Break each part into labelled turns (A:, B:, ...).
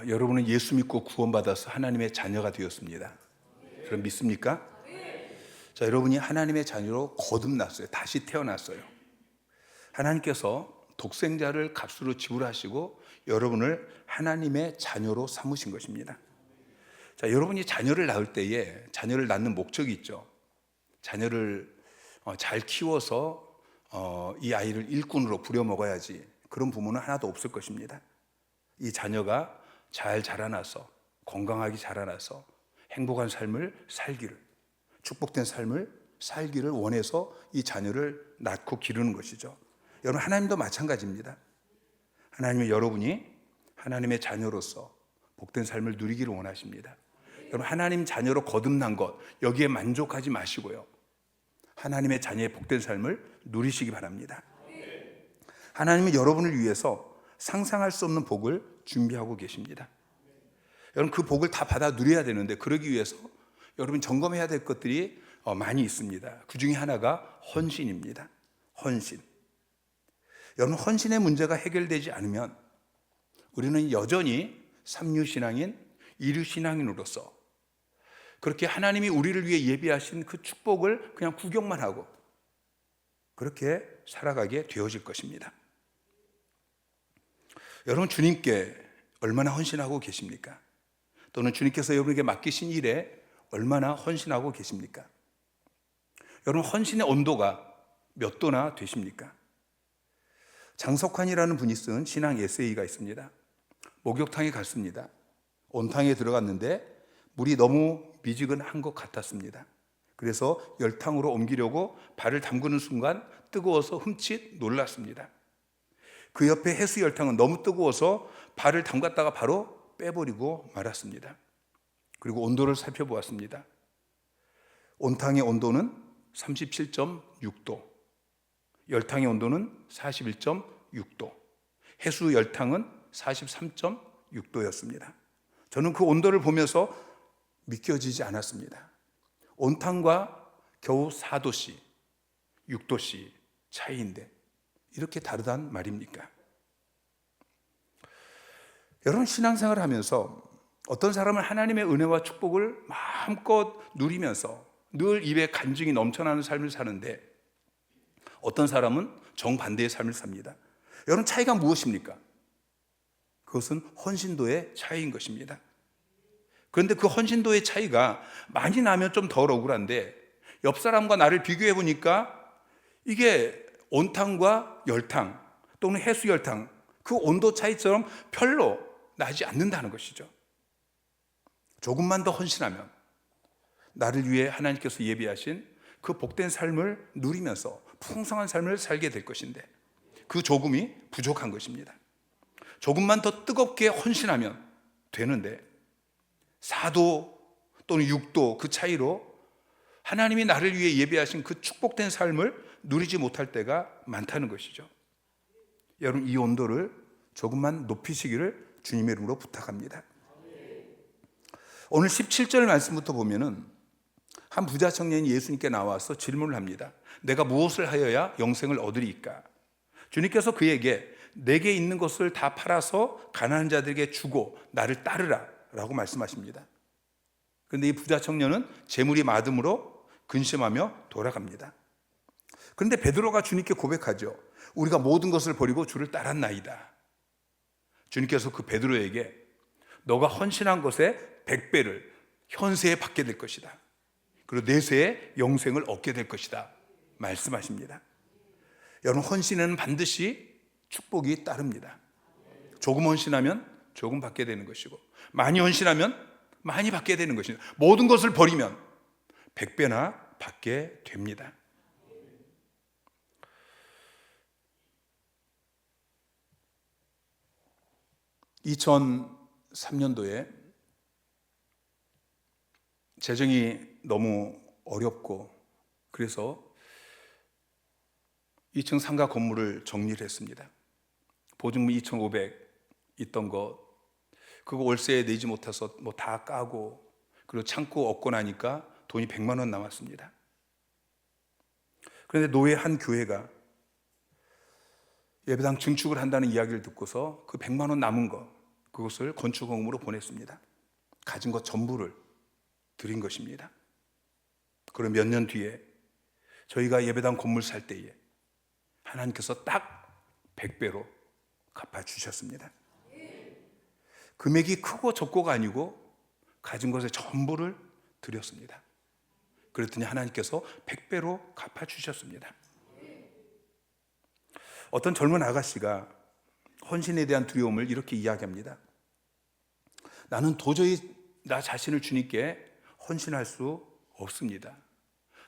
A: 여러분은 예수 믿고 구원받아서 하나님의 자녀가 되었습니다. 그럼 믿습니까? 자, 여러분이 하나님의 자녀로 거듭났어요. 다시 태어났어요. 하나님께서 독생자를 값으로 지불하시고 여러분을 하나님의 자녀로 삼으신 것입니다. 자, 여러분이 자녀를 낳을 때에 자녀를 낳는 목적이 있죠. 자녀를 잘 키워서 이 아이를 일꾼으로 부려먹어야지, 그런 부모는 하나도 없을 것입니다. 이 자녀가 잘 자라나서 건강하게 자라나서 행복한 삶을 살기를, 축복된 삶을 살기를 원해서 이 자녀를 낳고 기르는 것이죠. 여러분, 하나님도 마찬가지입니다. 하나님은 여러분이 하나님의 자녀로서 복된 삶을 누리기를 원하십니다. 여러분, 하나님 자녀로 거듭난 것, 여기에 만족하지 마시고요, 하나님의 자녀의 복된 삶을 누리시기 바랍니다. 하나님은 여러분을 위해서 상상할 수 없는 복을 준비하고 계십니다. 여러분, 그 복을 다 받아 누려야 되는데, 그러기 위해서 여러분 점검해야 될 것들이 많이 있습니다. 그 중에 하나가 헌신입니다. 헌신. 여러분, 헌신의 문제가 해결되지 않으면 우리는 여전히 삼류신앙인, 이류신앙인으로서 그렇게 하나님이 우리를 위해 예비하신 그 축복을 그냥 구경만 하고 그렇게 살아가게 되어질 것입니다. 여러분, 주님께 얼마나 헌신하고 계십니까? 또는 주님께서 여러분에게 맡기신 일에 얼마나 헌신하고 계십니까? 여러분, 헌신의 온도가 몇 도나 되십니까? 장석환이라는 분이 쓴 신앙 에세이가 있습니다. 목욕탕에 갔습니다. 온탕에 들어갔는데 물이 너무 미지근한 것 같았습니다. 그래서 열탕으로 옮기려고 발을 담그는 순간 뜨거워서 흠칫 놀랐습니다. 그 옆에 해수 열탕은 너무 뜨거워서 발을 담갔다가 바로 빼버리고 말았습니다. 그리고 온도를 살펴보았습니다. 온탕의 온도는 37.6도, 열탕의 온도는 41.6도, 해수 열탕은 43.6도였습니다. 저는 그 온도를 보면서 믿겨지지 않았습니다. 온탕과 겨우 4도씨, 6도씨 차이인데 이렇게 다르단 말입니까? 여러분, 신앙생활을 하면서 어떤 사람은 하나님의 은혜와 축복을 마음껏 누리면서 늘 입에 간증이 넘쳐나는 삶을 사는데, 어떤 사람은 정반대의 삶을 삽니다. 여러분, 차이가 무엇입니까? 그것은 헌신도의 차이인 것입니다. 그런데 그 헌신도의 차이가 많이 나면 좀 덜 억울한데, 옆 사람과 나를 비교해 보니까 이게 온탕과 열탕 또는 해수 열탕, 그 온도 차이처럼 별로 나지 않는다는 것이죠. 조금만 더 헌신하면 나를 위해 하나님께서 예비하신 그 복된 삶을 누리면서 풍성한 삶을 살게 될 것인데, 그 조금이 부족한 것입니다. 조금만 더 뜨겁게 헌신하면 되는데 4도 또는 6도 그 차이로 하나님이 나를 위해 예비하신 그 축복된 삶을 누리지 못할 때가 많다는 것이죠. 여러분, 이 온도를 조금만 높이시기를 주님의 이름으로 부탁합니다. 오늘 17절 말씀부터 보면은 한 부자 청년이 예수님께 나와서 질문을 합니다. 내가 무엇을 하여야 영생을 얻으리이까? 주님께서 그에게 내게 있는 것을 다 팔아서 가난한 자들에게 주고 나를 따르라 라고 말씀하십니다. 그런데 이 부자 청년은 재물이 많음으로 근심하며 돌아갑니다. 그런데 베드로가 주님께 고백하죠. 우리가 모든 것을 버리고 주를 따랐나이다. 주님께서 그 베드로에게 너가 헌신한 것의 100배를 현세에 받게 될 것이다. 그리고 내세에 영생을 얻게 될 것이다 말씀하십니다. 여러분, 헌신에는 반드시 축복이 따릅니다. 조금 헌신하면 조금 받게 되는 것이고, 많이 헌신하면 많이 받게 되는 것입니다. 모든 것을 버리면 100배나 받게 됩니다. (2003년도에) 재정이 너무 어렵고, 그래서 2층 상가 건물을 정리를 했습니다. 보증금 2,500 있던 거, 그거 월세에 내지 못해서 뭐 다 까고, 그리고 창고 얻고 나니까 돈이 100만 원 남았습니다. 그런데 노회 한 교회가 예배당 증축을 한다는 이야기를 듣고서 그 100만 원 남은 거 그것을 건축원금으로 보냈습니다. 가진 것 전부를 드린 것입니다. 그리고 몇 년 뒤에 저희가 예배당 건물 살 때에 하나님께서 딱 100배로 갚아주셨습니다. 금액이 크고 적고가 아니고 가진 것의 전부를 드렸습니다. 그랬더니 하나님께서 100배로 갚아주셨습니다. 어떤 젊은 아가씨가 헌신에 대한 두려움을 이렇게 이야기합니다. 나는 도저히 나 자신을 주님께 헌신할 수 없습니다.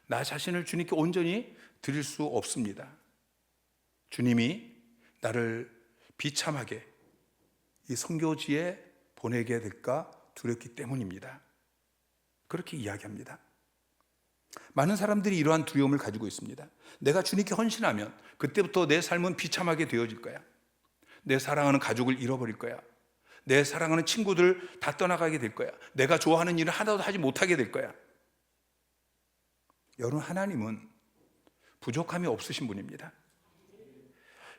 A: 나 자신을 주님께 온전히 드릴 수 없습니다. 주님이 나를 비참하게 이 선교지에 보내게 될까 두렵기 때문입니다. 그렇게 이야기합니다. 많은 사람들이 이러한 두려움을 가지고 있습니다. 내가 주님께 헌신하면 그때부터 내 삶은 비참하게 되어질 거야. 내 사랑하는 가족을 잃어버릴 거야. 내 사랑하는 친구들 다 떠나가게 될 거야. 내가 좋아하는 일을 하나도 하지 못하게 될 거야. 여러분, 하나님은 부족함이 없으신 분입니다.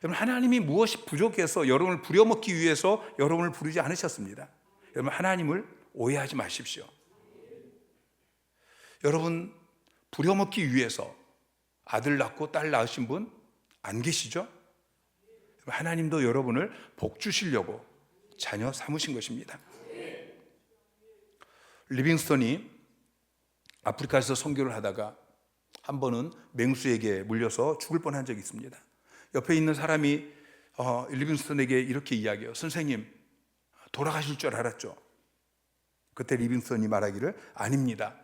A: 여러분, 하나님이 무엇이 부족해서 여러분을 부려먹기 위해서 여러분을 부르지 않으셨습니다. 여러분, 하나님을 오해하지 마십시오. 여러분, 부려먹기 위해서 아들 낳고 딸 낳으신 분 안 계시죠? 하나님도 여러분을 복 주시려고 자녀 삼으신 것입니다. 리빙스턴이 아프리카에서 선교를 하다가 한 번은 맹수에게 물려서 죽을 뻔한 적이 있습니다. 옆에 있는 사람이 리빙스턴에게 이렇게 이야기해요. 선생님, 돌아가실 줄 알았죠? 그때 리빙스턴이 말하기를 아닙니다.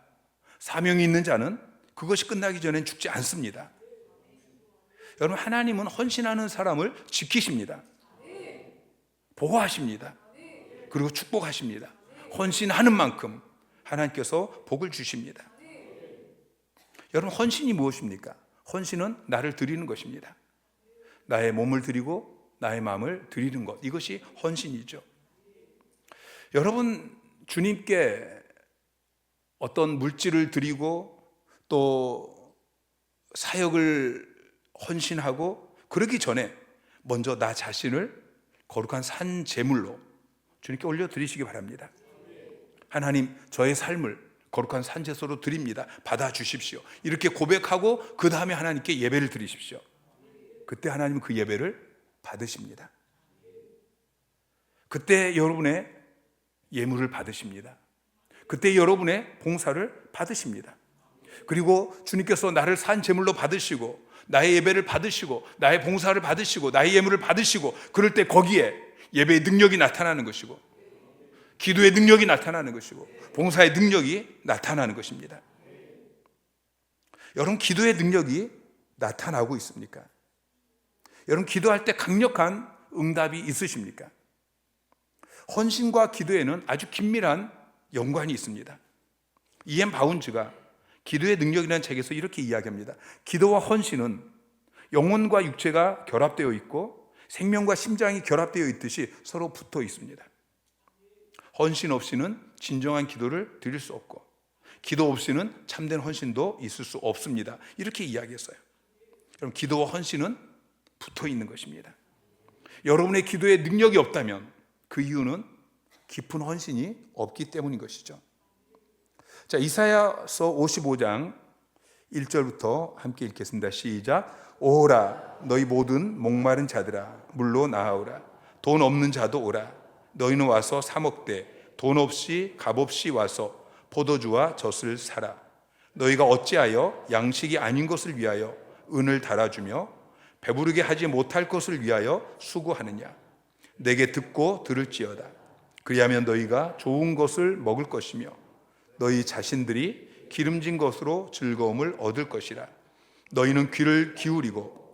A: 사명이 있는 자는 그것이 끝나기 전엔 죽지 않습니다. 여러분, 하나님은 헌신하는 사람을 지키십니다. 보호하십니다. 그리고 축복하십니다. 헌신하는 만큼 하나님께서 복을 주십니다. 여러분, 헌신이 무엇입니까? 헌신은 나를 드리는 것입니다. 나의 몸을 드리고 나의 마음을 드리는 것, 이것이 헌신이죠. 여러분, 주님께 어떤 물질을 드리고 또 사역을 헌신하고 그러기 전에 먼저 나 자신을 거룩한 산 제물로 주님께 올려드리시기 바랍니다. 하나님, 저의 삶을 거룩한 산 제사로 드립니다. 받아주십시오. 이렇게 고백하고 그 다음에 하나님께 예배를 드리십시오. 그때 하나님은 그 예배를 받으십니다. 그때 여러분의 예물을 받으십니다. 그때 여러분의 봉사를 받으십니다. 그리고 주님께서 나를 산 제물로 받으시고 나의 예배를 받으시고 나의 봉사를 받으시고 나의 예물을 받으시고 그럴 때 거기에 예배의 능력이 나타나는 것이고 기도의 능력이 나타나는 것이고 봉사의 능력이 나타나는 것입니다. 여러분, 기도의 능력이 나타나고 있습니까? 여러분, 기도할 때 강력한 응답이 있으십니까? 헌신과 기도에는 아주 긴밀한 연관이 있습니다. 이엠 바운즈가 기도의 능력이라는 책에서 이렇게 이야기합니다. 기도와 헌신은 영혼과 육체가 결합되어 있고 생명과 심장이 결합되어 있듯이 서로 붙어 있습니다. 헌신 없이는 진정한 기도를 드릴 수 없고 기도 없이는 참된 헌신도 있을 수 없습니다. 이렇게 이야기했어요. 그럼 기도와 헌신은 붙어 있는 것입니다. 여러분의 기도에 능력이 없다면 그 이유는 깊은 헌신이 없기 때문인 것이죠. 자, 이사야서 55장 1절부터 함께 읽겠습니다. 시작. 오라, 너희 모든 목마른 자들아, 물로 나아오라. 돈 없는 자도 오라. 너희는 와서 사 먹되 돈 없이 값 없이 와서 포도주와 젖을 사라. 너희가 어찌하여 양식이 아닌 것을 위하여 은을 달아주며 배부르게 하지 못할 것을 위하여 수고하느냐. 내게 듣고 들을지어다. 그리하면 너희가 좋은 것을 먹을 것이며 너희 자신들이 기름진 것으로 즐거움을 얻을 것이라. 너희는 귀를 기울이고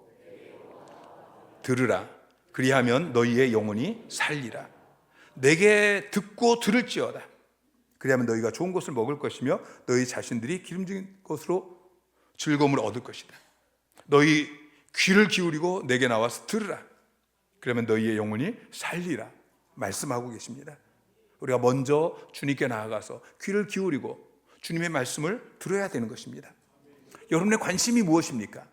A: 들으라. 그리하면 너희의 영혼이 살리라. 내게 듣고 들을지어다. 그리하면 너희가 좋은 것을 먹을 것이며 너희 자신들이 기름진 것으로 즐거움을 얻을 것이다. 너희 귀를 기울이고 내게 나와서 들으라. 그러면 너희의 영혼이 살리라. 말씀하고 계십니다. 우리가 먼저 주님께 나아가서 귀를 기울이고 주님의 말씀을 들어야 되는 것입니다. 여러분의 관심이 무엇입니까?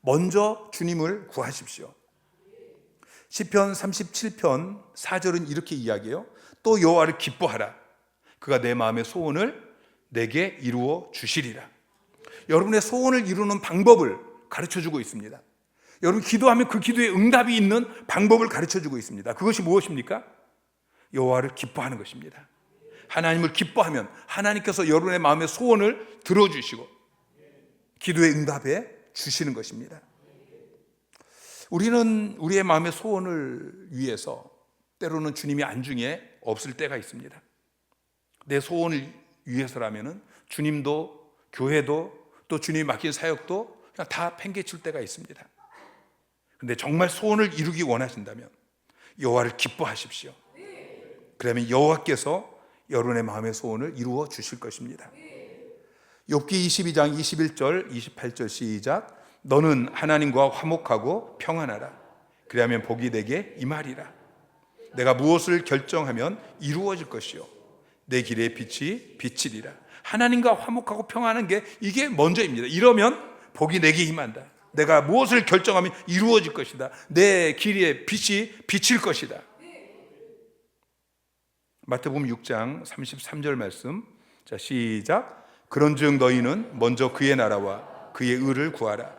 A: 먼저 주님을 구하십시오. 시편 37편 4절은 이렇게 이야기해요. 또 여호와를 기뻐하라. 그가 내 마음의 소원을 내게 이루어 주시리라. 여러분의 소원을 이루는 방법을 가르쳐주고 있습니다. 여러분 기도하면 그 기도에 응답이 있는 방법을 가르쳐주고 있습니다. 그것이 무엇입니까? 여호와를 기뻐하는 것입니다. 하나님을 기뻐하면 하나님께서 여러분의 마음의 소원을 들어주시고 기도의 응답해 주시는 것입니다. 우리는 우리의 마음의 소원을 위해서 때로는 주님이 안중에 없을 때가 있습니다. 내 소원을 위해서라면 주님도 교회도 또 주님이 맡긴 사역도 그냥 다 팽개칠 때가 있습니다. 그런데 정말 소원을 이루기 원하신다면 여호와를 기뻐하십시오. 그러면 여호와께서 여러분의 마음의 소원을 이루어 주실 것입니다. 욥기 22장 21절 28절 시작. 너는 하나님과 화목하고 평안하라. 그리하면 복이 내게 임하리라. 내가 무엇을 결정하면 이루어질 것이요 내 길의 빛이 비치리라. 하나님과 화목하고 평안한 게 이게 먼저입니다. 이러면 복이 내게 임한다. 내가 무엇을 결정하면 이루어질 것이다. 내 길의 빛이 비칠 것이다. 마태복음 6장 33절 말씀. 자, 시작. 그런즉 너희는 먼저 그의 나라와 그의 의를 구하라.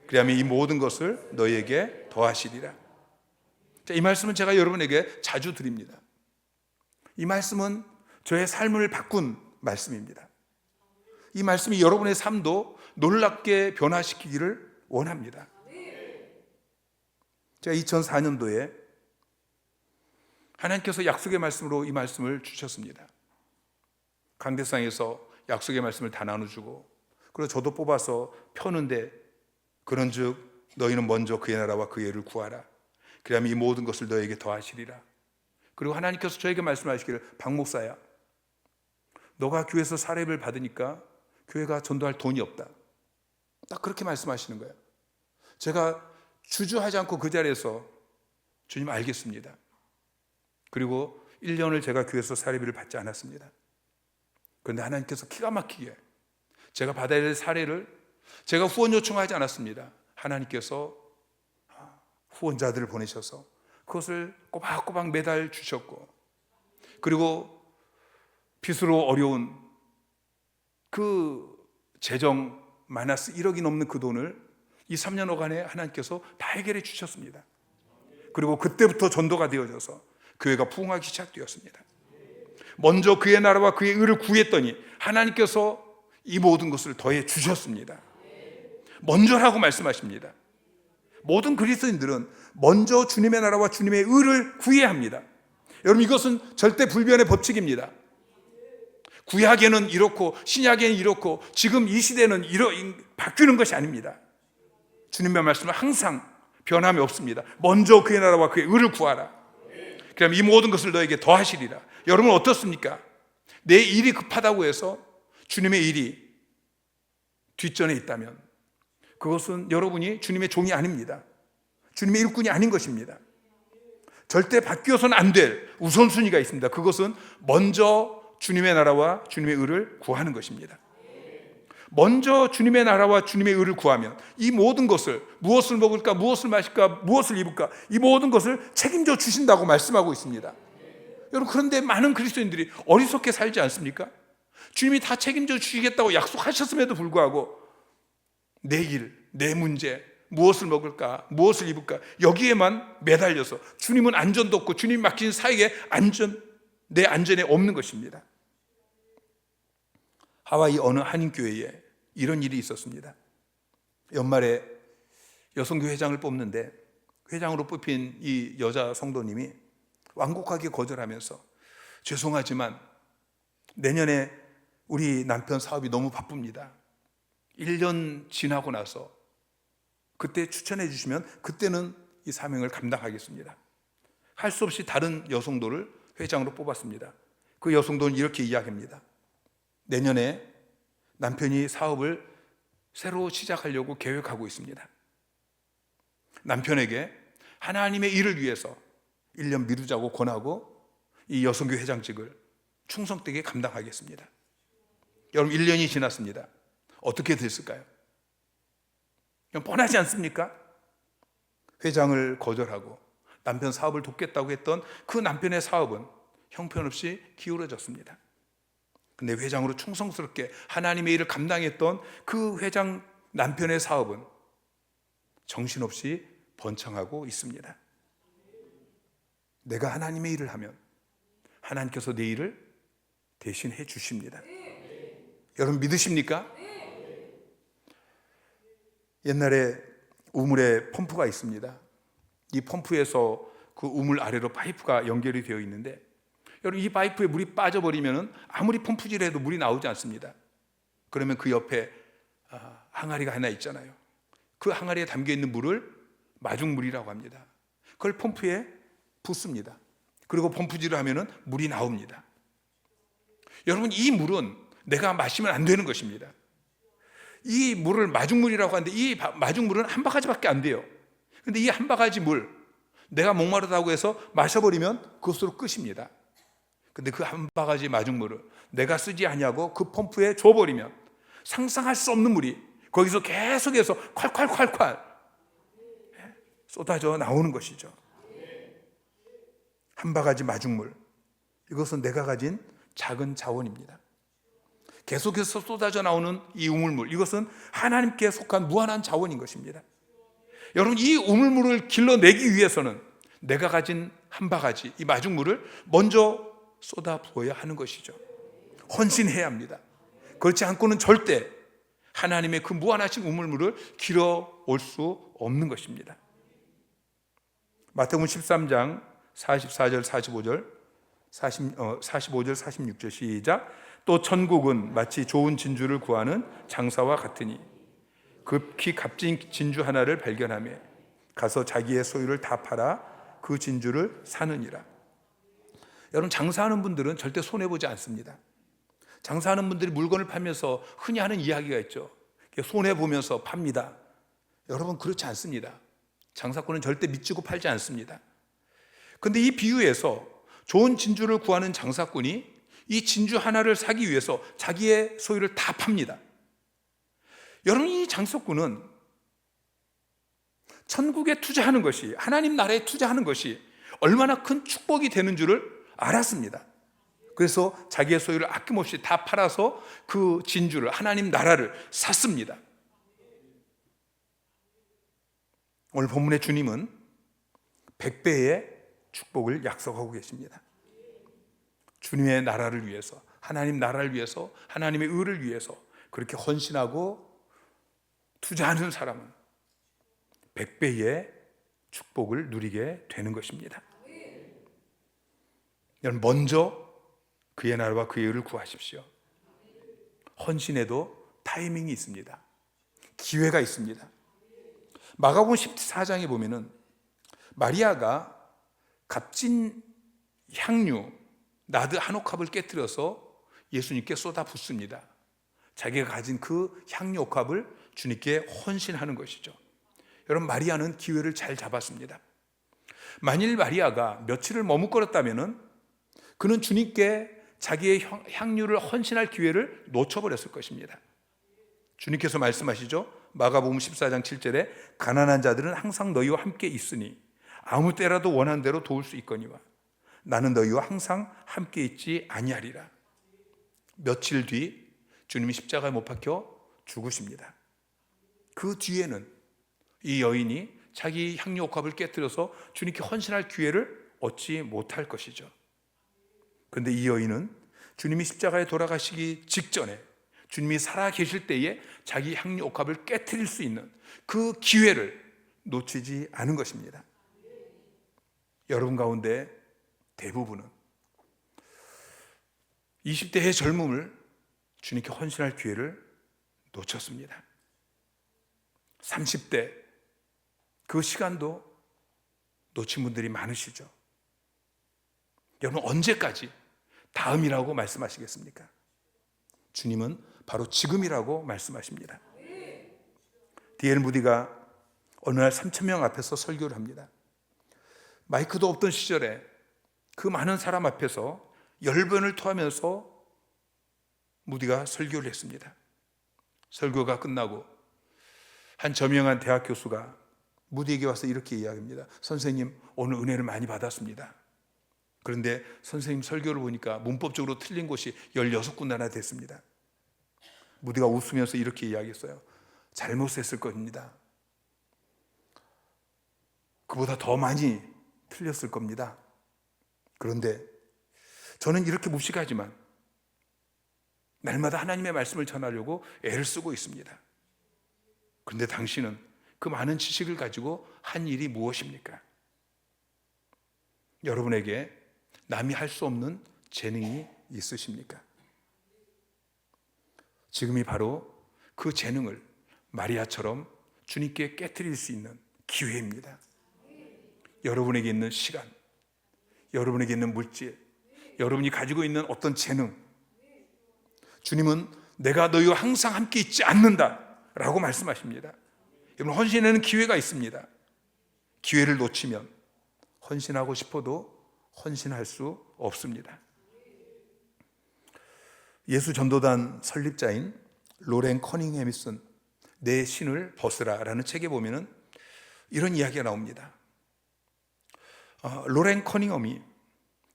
A: 그리하면 이 모든 것을 너희에게 더하시리라. 자, 이 말씀은 제가 여러분에게 자주 드립니다. 이 말씀은 저의 삶을 바꾼 말씀입니다. 이 말씀이 여러분의 삶도 놀랍게 변화시키기를 원합니다. 제가 2004년도에 하나님께서 약속의 말씀으로 이 말씀을 주셨습니다. 강대상에서 약속의 말씀을 다 나눠주고 그리고 저도 뽑아서 펴는데 그런즉 너희는 먼저 그의 나라와 그의 의를 구하라. 그러면 이 모든 것을 너에게 더하시리라. 그리고 하나님께서 저에게 말씀하시기를 박 목사야, 너가 교회에서 사례를 받으니까 교회가 전도할 돈이 없다. 딱 그렇게 말씀하시는 거예요. 제가 주저하지 않고 그 자리에서 주님 알겠습니다. 그리고 1년을 제가 교회에서 사례비를 받지 않았습니다. 그런데 하나님께서 기가 막히게 제가 받아야 될 사례를 제가 후원 요청하지 않았습니다. 하나님께서 후원자들을 보내셔서 그것을 꼬박꼬박 매달 주셨고, 그리고 빚으로 어려운 그 재정 마이너스 1억이 넘는 그 돈을 이 3년여간에 하나님께서 다 해결해 주셨습니다. 그리고 그때부터 전도가 되어져서 교회가 부흥하기 시작되었습니다. 먼저 그의 나라와 그의 의를 구했더니 하나님께서 이 모든 것을 더해 주셨습니다. 먼저라고 말씀하십니다. 모든 그리스도인들은 먼저 주님의 나라와 주님의 의를 구해야 합니다. 여러분, 이것은 절대 불변의 법칙입니다. 구약에는 이렇고 신약에는 이렇고 지금 이 시대는 바뀌는 것이 아닙니다. 주님의 말씀은 항상 변함이 없습니다. 먼저 그의 나라와 그의 의를 구하라. 그럼 이 모든 것을 너에게 더하시리라. 여러분 어떻습니까? 내 일이 급하다고 해서 주님의 일이 뒷전에 있다면 그것은 여러분이 주님의 종이 아닙니다. 주님의 일꾼이 아닌 것입니다. 절대 바뀌어서는 안 될 우선순위가 있습니다. 그것은 먼저 주님의 나라와 주님의 의를 구하는 것입니다. 먼저 주님의 나라와 주님의 의를 구하면 이 모든 것을, 무엇을 먹을까, 무엇을 마실까, 무엇을 입을까, 이 모든 것을 책임져 주신다고 말씀하고 있습니다. 여러분, 그런데 많은 그리스도인들이 어리석게 살지 않습니까? 주님이 다 책임져 주시겠다고 약속하셨음에도 불구하고 내 일, 내 문제, 무엇을 먹을까, 무엇을 입을까, 여기에만 매달려서 주님은 안전도 없고 주님 맡긴 사역에 내 안전에 없는 것입니다. 하와이 어느 한인교회에 이런 일이 있었습니다. 연말에 여성교 회장을 뽑는데 회장으로 뽑힌 이 여자 성도님이 완곡하게 거절하면서 죄송하지만 내년에 우리 남편 사업이 너무 바쁩니다. 1년 지나고 나서 그때 추천해 주시면 그때는 이 사명을 감당하겠습니다. 할 수 없이 다른 여성도를 회장으로 뽑았습니다. 그 여성도는 이렇게 이야기합니다. 내년에 남편이 사업을 새로 시작하려고 계획하고 있습니다. 남편에게 하나님의 일을 위해서 1년 미루자고 권하고 이 여성교 회장직을 충성되게 감당하겠습니다. 여러분, 1년이 지났습니다. 어떻게 됐을까요? 뻔하지 않습니까? 회장을 거절하고 남편 사업을 돕겠다고 했던 그 남편의 사업은 형편없이 기울어졌습니다. 근데 회장으로 충성스럽게 하나님의 일을 감당했던 그 회장 남편의 사업은 정신없이 번창하고 있습니다. 내가 하나님의 일을 하면 하나님께서 내 일을 대신해 주십니다. 여러분 믿으십니까? 옛날에 우물에 펌프가 있습니다. 이 펌프에서 그 우물 아래로 파이프가 연결이 되어 있는데, 여러분 이 파이프에 물이 빠져버리면 아무리 펌프질해도 물이 나오지 않습니다. 그러면 그 옆에 항아리가 하나 있잖아요. 그 항아리에 담겨있는 물을 마중물이라고 합니다. 그걸 펌프에 붓습니다. 그리고 펌프질을 하면 물이 나옵니다. 여러분 이 물은 내가 마시면 안 되는 것입니다. 이 물을 마중물이라고 하는데 이 마중물은 한 바가지밖에 안 돼요. 근데 이 한 바가지 물, 내가 목마르다고 해서 마셔버리면 그것으로 끝입니다. 근데 그 한 바가지 마중물을 내가 쓰지 아니하고 그 펌프에 줘버리면 상상할 수 없는 물이 거기서 계속해서 콸콸콸콸 쏟아져 나오는 것이죠. 한 바가지 마중물, 이것은 내가 가진 작은 자원입니다. 계속해서 쏟아져 나오는 이 우물물, 이것은 하나님께 속한 무한한 자원인 것입니다. 여러분 이 우물물을 길러내기 위해서는 내가 가진 한 바가지 이 마중물을 먼저 쏟아 부어야 하는 것이죠. 헌신해야 합니다. 그렇지 않고는 절대 하나님의 그 무한하신 우물물을 길어올 수 없는 것입니다. 마태복음 13장 44절 45절 45절 46절 시작. 또 천국은 마치 좋은 진주를 구하는 장사와 같으니 급히 값진 진주 하나를 발견하며 가서 자기의 소유를 다 팔아 그 진주를 사느니라. 여러분 장사하는 분들은 절대 손해보지 않습니다. 장사하는 분들이 물건을 팔면서 흔히 하는 이야기가 있죠. 손해보면서 팝니다. 여러분 그렇지 않습니다. 장사꾼은 절대 미치고 팔지 않습니다. 그런데 이 비유에서 좋은 진주를 구하는 장사꾼이 이 진주 하나를 사기 위해서 자기의 소유를 다 팝니다. 여러분 이 장사꾼은 천국에 투자하는 것이, 하나님 나라에 투자하는 것이 얼마나 큰 축복이 되는 줄을 알았습니다. 그래서 자기의 소유를 아낌없이 다 팔아서 그 진주를, 하나님 나라를 샀습니다. 오늘 본문의 주님은 100배의 축복을 약속하고 계십니다. 주님의 나라를 위해서, 하나님 나라를 위해서, 하나님의 의를 위해서 그렇게 헌신하고 투자하는 사람은 100배의 축복을 누리게 되는 것입니다. 여러분 먼저 그의 나라와 그의 의를 구하십시오. 헌신에도 타이밍이 있습니다. 기회가 있습니다. 마가복음 14장에 보면은 마리아가 값진 향유 나드 한 옥합을 깨뜨려서 예수님께 쏟아 붓습니다. 자기가 가진 그 향유 옥합을 주님께 헌신하는 것이죠. 여러분 마리아는 기회를 잘 잡았습니다. 만일 마리아가 며칠을 머뭇거렸다면 그는 주님께 자기의 향유를 헌신할 기회를 놓쳐버렸을 것입니다. 주님께서 말씀하시죠. 마가복음 14장 7절에 가난한 자들은 항상 너희와 함께 있으니 아무 때라도 원하는 대로 도울 수 있거니와 나는 너희와 항상 함께 있지 아니하리라. 며칠 뒤 주님이 십자가에 못 박혀 죽으십니다. 그 뒤에는 이 여인이 자기 향유 옥합을 깨뜨려서 주님께 헌신할 기회를 얻지 못할 것이죠. 그런데 이 여인은 주님이 십자가에 돌아가시기 직전에 주님이 살아 계실 때에 자기 향유 옥합을 깨뜨릴 수 있는 그 기회를 놓치지 않은 것입니다. 여러분 가운데 대부분은 20대의 젊음을 주님께 헌신할 기회를 놓쳤습니다. 30대 그 시간도 놓친 분들이 많으시죠. 여러분 언제까지 다음이라고 말씀하시겠습니까? 주님은 바로 지금이라고 말씀하십니다. D.L. 무디가 어느 날 3,000명 앞에서 설교를 합니다. 마이크도 없던 시절에 그 많은 사람 앞에서 열변을 토하면서 무디가 설교를 했습니다. 설교가 끝나고 한 저명한 대학 교수가 무디에게 와서 이렇게 이야기합니다. 선생님, 오늘 은혜를 많이 받았습니다. 그런데 선생님 설교를 보니까 문법적으로 틀린 곳이 16군데나 됐습니다. 무디가 웃으면서 이렇게 이야기했어요. 잘못했을 겁니다. 그보다 더 많이 틀렸을 겁니다. 그런데 저는 이렇게 무식하지만 날마다 하나님의 말씀을 전하려고 애를 쓰고 있습니다. 그런데 당신은 그 많은 지식을 가지고 한 일이 무엇입니까? 여러분에게 남이 할 수 없는 재능이 있으십니까? 지금이 바로 그 재능을 마리아처럼 주님께 깨뜨릴 수 있는 기회입니다. 여러분에게 있는 시간, 여러분에게 있는 물질, 여러분이 가지고 있는 어떤 재능, 주님은 내가 너희와 항상 함께 있지 않는다 라고 말씀하십니다. 여러분, 헌신하는 기회가 있습니다. 기회를 놓치면 헌신하고 싶어도 헌신할 수 없습니다. 예수 전도단 설립자인 로렌 커닝햄이 쓴 내 신을 벗으라 라는 책에 보면 이런 이야기가 나옵니다. 로렌 커닝엄이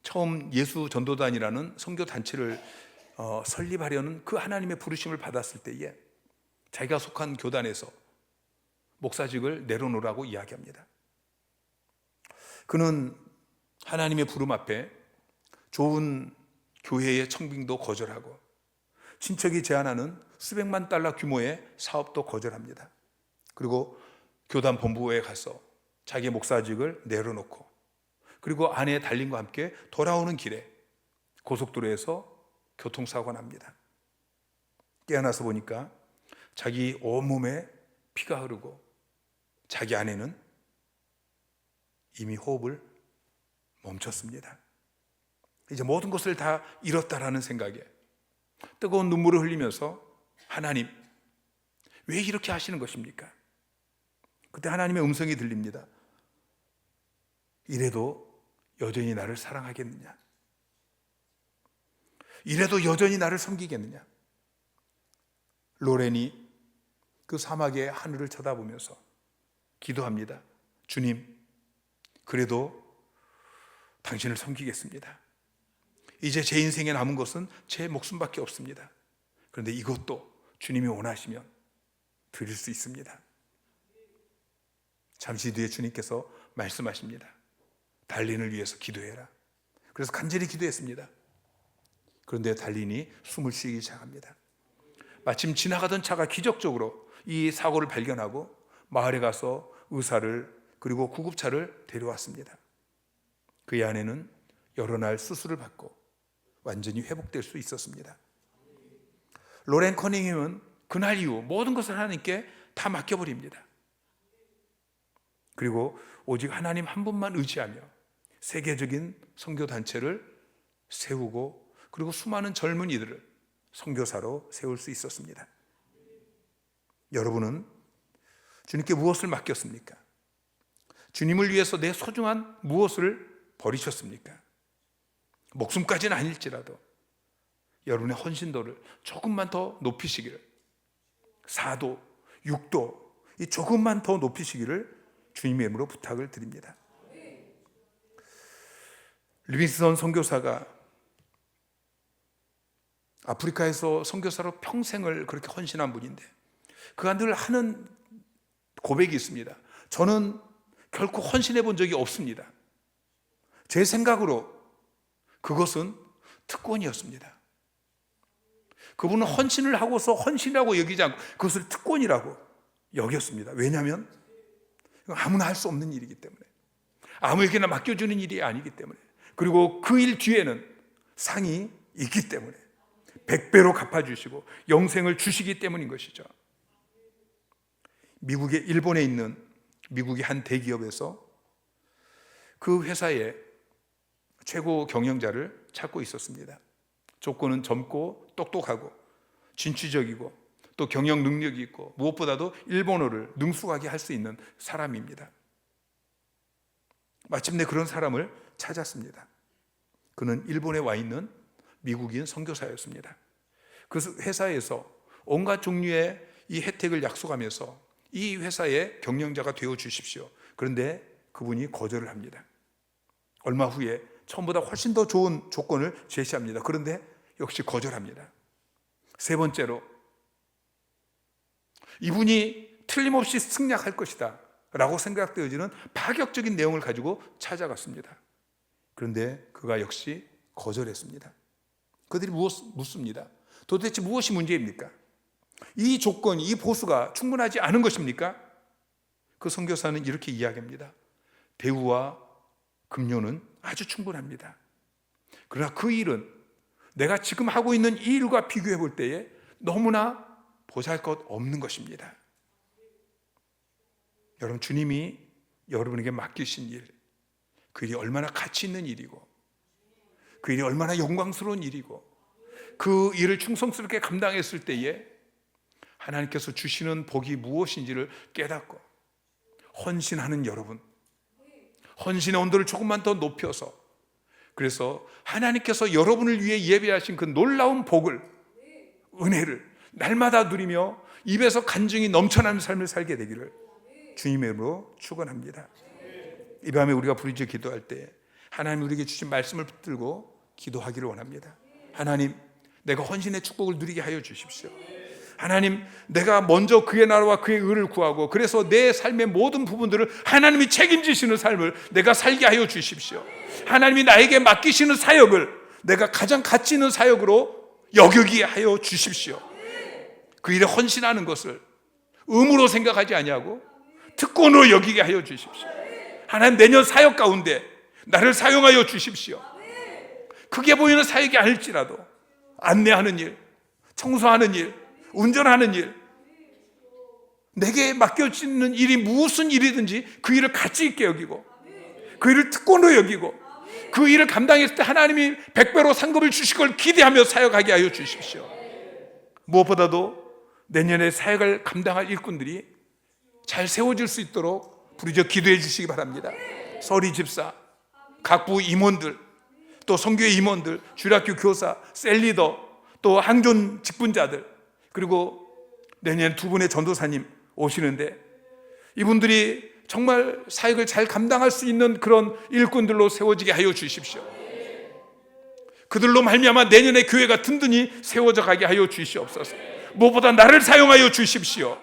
A: 처음 예수 전도단이라는 선교 단체를 설립하려는 그 하나님의 부르심을 받았을 때에 자기가 속한 교단에서 목사직을 내려놓으라고 이야기합니다. 그는 하나님의 부름 앞에 좋은 교회의 청빙도 거절하고 친척이 제안하는 수백만 달러 규모의 사업도 거절합니다. 그리고 교단 본부에 가서 자기 목사직을 내려놓고 그리고 아내의 달림과 함께 돌아오는 길에 고속도로에서 교통사고가 납니다. 깨어나서 보니까 자기 온몸에 피가 흐르고 자기 아내는 이미 호흡을 멈췄습니다. 이제 모든 것을 다 잃었다라는 생각에 뜨거운 눈물을 흘리면서 하나님, 왜 이렇게 하시는 것입니까? 그때 하나님의 음성이 들립니다. 이래도 여전히 나를 사랑하겠느냐? 이래도 여전히 나를 섬기겠느냐? 로렌이 그 사막의 하늘을 쳐다보면서 기도합니다. 주님, 그래도 당신을 섬기겠습니다. 이제 제 인생에 남은 것은 제 목숨밖에 없습니다. 그런데 이것도 주님이 원하시면 드릴 수 있습니다. 잠시 뒤에 주님께서 말씀하십니다. 달린을 위해서 기도해라. 그래서 간절히 기도했습니다. 그런데 달린이 숨을 쉬기 시작합니다. 마침 지나가던 차가 기적적으로 이 사고를 발견하고 마을에 가서 의사를 그리고 구급차를 데려왔습니다. 그의 아내는 여러 날 수술을 받고 완전히 회복될 수 있었습니다. 로렌 커닝햄은 그날 이후 모든 것을 하나님께 다 맡겨버립니다. 그리고 오직 하나님 한 분만 의지하며 세계적인 선교단체를 세우고 그리고 수많은 젊은이들을 선교사로 세울 수 있었습니다. 여러분은 주님께 무엇을 맡겼습니까? 주님을 위해서 내 소중한 무엇을 버리셨습니까? 목숨까지는 아닐지라도 여러분의 헌신도를 조금만 더 높이시기를, 4도, 6도 이 조금만 더 높이시기를 주님의 이름으로 부탁을 드립니다. 리빙스턴 선교사가 아프리카에서 선교사로 평생을 그렇게 헌신한 분인데 그가 늘 하는 고백이 있습니다. 저는 결코 헌신해 본 적이 없습니다. 제 생각으로 그것은 특권이었습니다. 그분은 헌신을 하고서 헌신이라고 여기지 않고 그것을 특권이라고 여겼습니다. 왜냐하면 아무나 할 수 없는 일이기 때문에, 아무에게나 맡겨주는 일이 아니기 때문에, 그리고 그 일 뒤에는 상이 있기 때문에 100배로 갚아주시고 영생을 주시기 때문인 것이죠. 일본에 있는 미국의 한 대기업에서 그 회사의 최고 경영자를 찾고 있었습니다. 조건은 젊고 똑똑하고 진취적이고 또 경영 능력이 있고 무엇보다도 일본어를 능숙하게 할 수 있는 사람입니다. 마침내 그런 사람을 찾았습니다. 그는 일본에 와 있는 미국인 선교사였습니다. 그 회사에서 온갖 종류의 이 혜택을 약속하면서 이 회사의 경영자가 되어 주십시오. 그런데 그분이 거절을 합니다. 얼마 후에 처음보다 훨씬 더 좋은 조건을 제시합니다. 그런데 역시 거절합니다. 세 번째로, 이분이 틀림없이 승낙할 것이다 라고 생각되어지는 파격적인 내용을 가지고 찾아갔습니다. 그런데 그가 역시 거절했습니다. 그들이 묻습니다. 도대체 무엇이 문제입니까? 이 조건, 이 보수가 충분하지 않은 것입니까? 그 선교사는 이렇게 이야기합니다. 배우와 급료는 아주 충분합니다. 그러나 그 일은 내가 지금 하고 있는 이 일과 비교해 볼 때에 너무나 보잘것없는 것입니다. 여러분, 주님이 여러분에게 맡기신 일, 그 일이 얼마나 가치 있는 일이고, 그 일이 얼마나 영광스러운 일이고, 그 일을 충성스럽게 감당했을 때에 하나님께서 주시는 복이 무엇인지를 깨닫고 헌신하는 여러분, 헌신의 온도를 조금만 더 높여서, 그래서 하나님께서 여러분을 위해 예배하신 그 놀라운 복을, 은혜를 날마다 누리며 입에서 간증이 넘쳐나는 삶을 살게 되기를 주님의 이름으로 축원합니다. 이 밤에 우리가 부르짖어 기도할 때 하나님 우리에게 주신 말씀을 붙들고 기도하기를 원합니다. 하나님, 내가 헌신의 축복을 누리게 하여 주십시오. 하나님, 내가 먼저 그의 나라와 그의 의를 구하고, 그래서 내 삶의 모든 부분들을 하나님이 책임지시는 삶을 내가 살게 하여 주십시오. 하나님이 나에게 맡기시는 사역을 내가 가장 가치 있는 사역으로 여기게 하여 주십시오. 그 일에 헌신하는 것을 의무로 생각하지 아니하고 특권으로 여기게 하여 주십시오. 하나님, 내년 사역 가운데 나를 사용하여 주십시오. 크게 보이는 사역이 아닐지라도 안내하는 일, 청소하는 일, 운전하는 일, 내게 맡겨지는 일이 무슨 일이든지 그 일을 가치 있게 여기고, 그 일을 특권으로 여기고, 그 일을 감당했을 때 하나님이 100배로 상급을 주실 걸 기대하며 사역하게 하여 주십시오. 무엇보다도 내년에 사역을 감당할 일꾼들이 잘 세워질 수 있도록 부르짖어 기도해 주시기 바랍니다. 서리 집사, 각부 임원들, 또 선교회 임원들, 주일학교 교사, 셀리더, 또 항존 직분자들, 그리고 내년 두 분의 전도사님 오시는데 이분들이 정말 사역을 잘 감당할 수 있는 그런 일꾼들로 세워지게 하여 주십시오. 그들로 말미암아 내년에 교회가 든든히 세워져 가게 하여 주시옵소서. 무엇보다 나를 사용하여 주십시오.